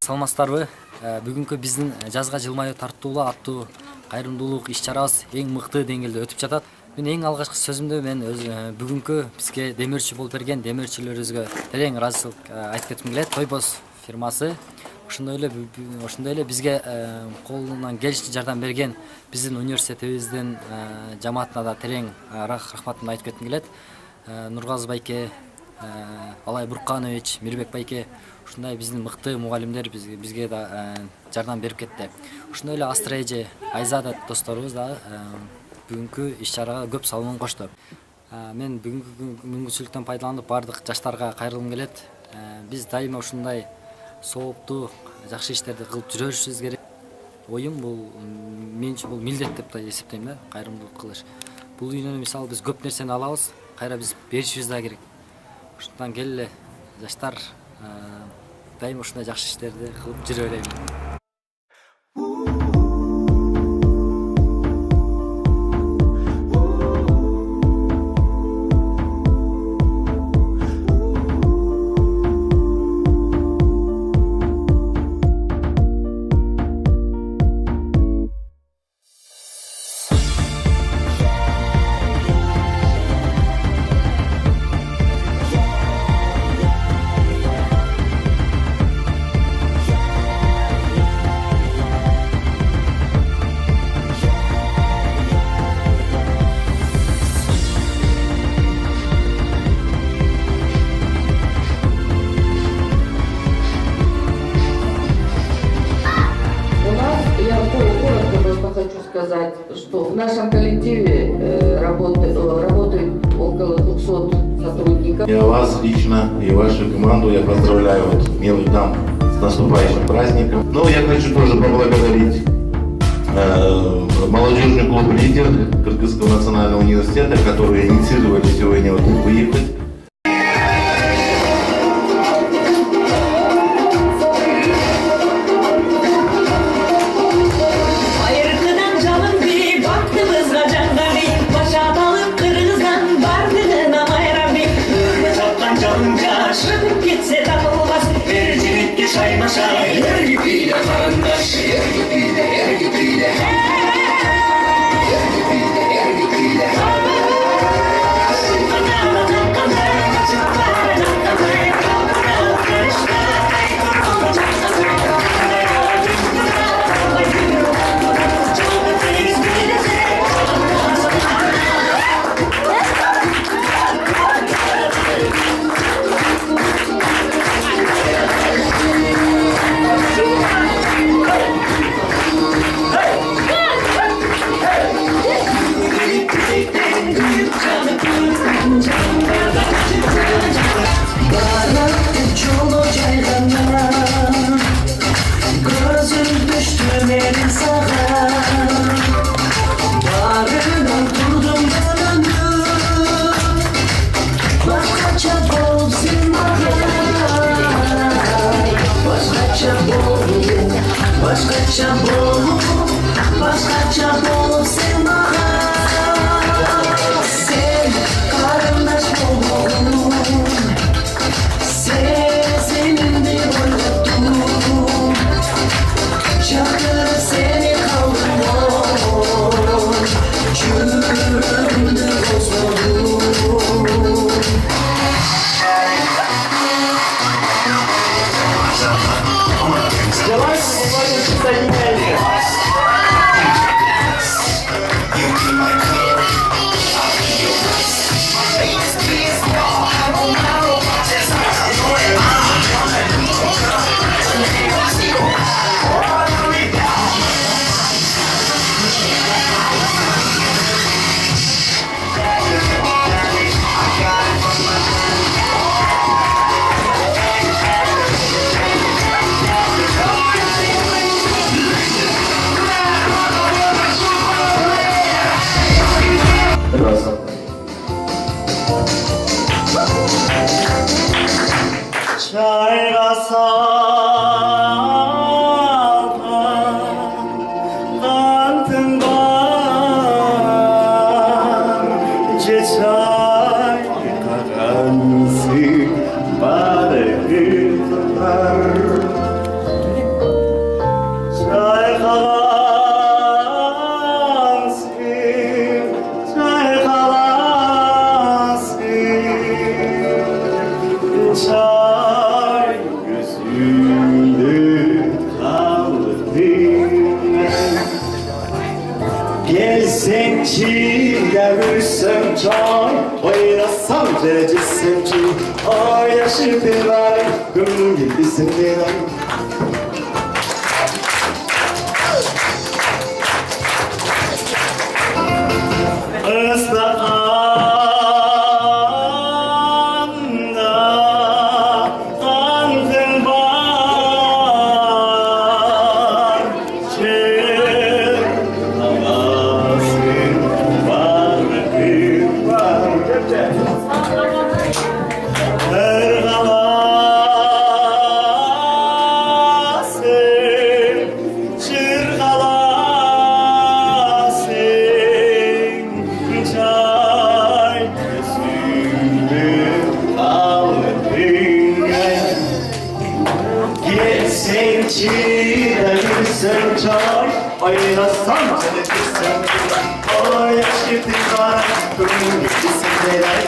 саламатсыздарбы? Бүгүнкү биздин жазга жылмаю тартуулуу аттуу кайрымдуулук иш-чарабыз эң мыкты деңгээлде өтүп жатат. Мен эң алгачкы сөзүмдө мен бүгүнкү бизге демөөрчү болуп берген демөөрчүлөрүбүзгө терең ыраазычылык айтып кетким келет. Тойбос фирмасы ошондой эле бизге колунан келишинче жардам берген биздин университетибиздин жамаатына да терең рахматымды айтып кетким келет. Нургазы байке, Алай Бурканович, Мирбек байке, ушундай биздин мыкты мугалимдер бизге да жардам берип кетти. Ошондой эле Астра эже, Айзада досторубуз да бүгүнкү иш-чарага көп салымын кошту. Мен бүгүнкү мүмкүнчүлүктөн пайдаланып бардык жаштарга кайрылгым келет. Биз дайыма ушундай сооптуу, жакшы иштерди кылып жүрүшүбүз керек. Оюм бул мен үчүн бул милдет деп да эсептейм да, кайрымдуулук кылыш. Бул үйдөн мисалы биз көп нерсени алабыз, кайра биз беришибиз да керек. Ошондон келе жаштар дайыма ушундай жакшы иштерди кылып жүрө берели. Хочу сказать, что в нашем коллективе работает около 200 сотрудников. Я вас лично и вашу команду я поздравляю, милых дам, с наступающим праздником. Но я хочу тоже поблагодарить молодежный клуб «Лидер» Кыргызского национального университета, которые инициировали сегодня выехать. Cecilsin o yaşıdı var Gönlüm gibisin dinan Oynasam seni kızım O yaşıdı var Gönlüm gibisin dinan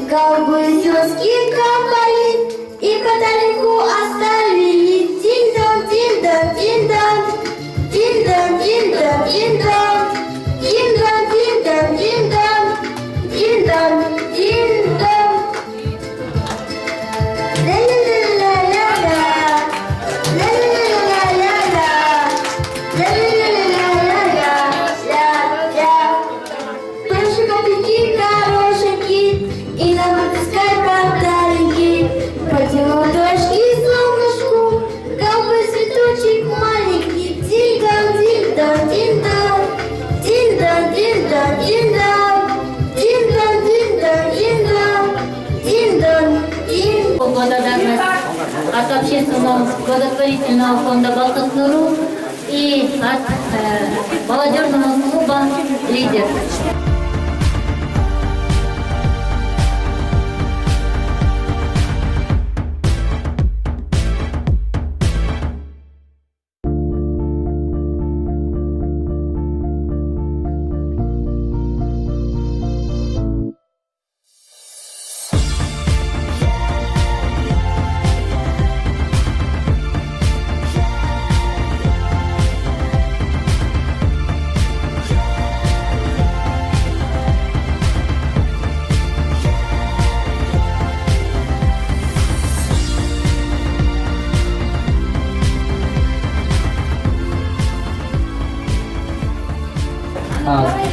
Голубые звездки капали и каталику оставили. Дин-дон, дин-дон, дин-дон, дин-дон, дин-дон, дин-дон, дин-дон, дин-дон, дин-дон, дин-дон, дин-дон. Ла-ла-ла-ла-ла-ла, ла-ла-ла-ла-ла-ла, ла-ла-ла-ла-ла-ла. Наши копейки хорошенькие. И на батискай подарки протянул дождь и солнышку, голубой цветочек маленький. Дин-дон, дин-дон, дин-дон, дин-дон, дин-дон, дин-дон, дин-дон, дин-дон, дин-дон, дин-дон. Благодарность от общественного благотворительного фонда «Балтик-Нуру» и от молодежного клуба «Лидер».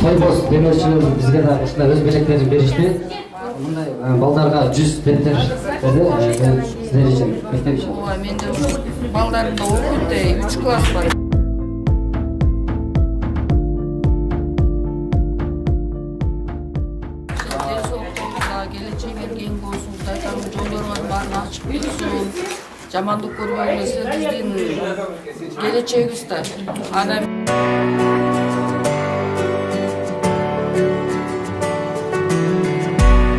Тойбос демеушілер бізге да ушундай өз белектерин беришти. Мындай балдарга 100 дефтер берди. Сиздер үчүн мектеп үчүн. Ооба, менде балдарым да окуйт, 3 класс бар. Келечегиңер кең болсун, Кудайдан жолдорун баарын ачып берсин. Жамандык көрбөгүлө биздин келечегибиз да. Анан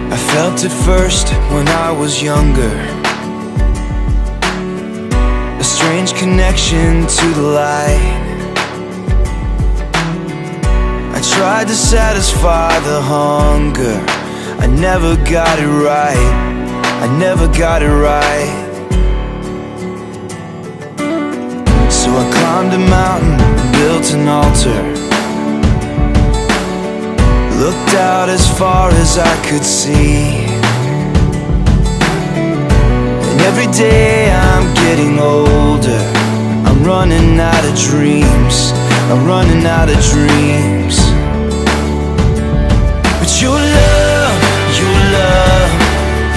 I felt it first when I was younger, a strange connection to the light. I tried to satisfy the hunger, I never got it right, I never got it right. So I climbed a mountain and built an altar, looked out as far as I could see. And every day I'm getting older, I'm running out of dreams, I'm running out of dreams. But your love,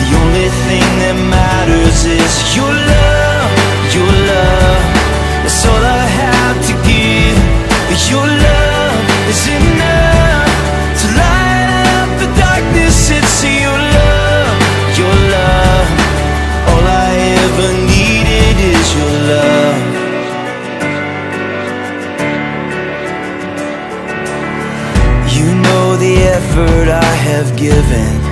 the only thing that matters is your love, your love. That's all I have to give. Your love is enough to light up the darkness. It's your love, your love. All I ever needed is your love. forgiven.